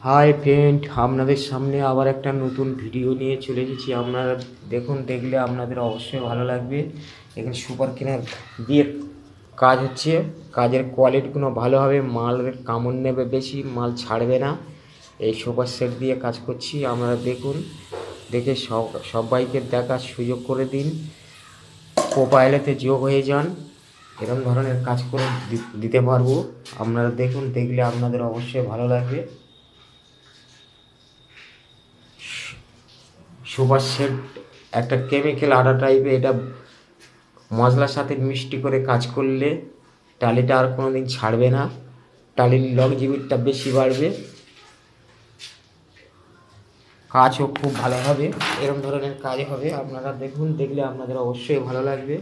Hi friend, আপনাদের সামনে আবার একটা নতুন ভিডিও নিয়ে চলে এসেছি। আপনারা দেখুন, দেখলে আপনাদের অবশ্যই ভালো লাগবে। এখানে সুপার কেনার দিয়ে কাজ হচ্ছে। কাজের কোয়ালিটিগুলো ভালো হবে, মালের কামড় নেবে বেশি, মাল ছাড়বে না। এই সুপার সেট দিয়ে কাজ করছি, আপনারা দেখুন। দেখে সবাইকে দেখার সুযোগ করে দিন, প্রোফাইলেতে যোগ হয়ে যান। এরকম ধরনের কাজ করে দিতে পারবো। আপনারা দেখুন, দেখলে আপনাদের অবশ্যই ভালো লাগবে। সুপার সেট একটা কেমিক্যাল আঠা টাইপের, এটা মশলার সাথে মিষ্টি করে কাজ করলে টালিটা আর কোনো দিন ছাড়বে না, টালির লংজিভিটিটা বেশি বাড়বে, কাজও খুব ভালো হবে। এরকম ধরনের কাজ হবে, আপনারা দেখুন, দেখলে আপনাদের অবশ্যই ভালো লাগবে।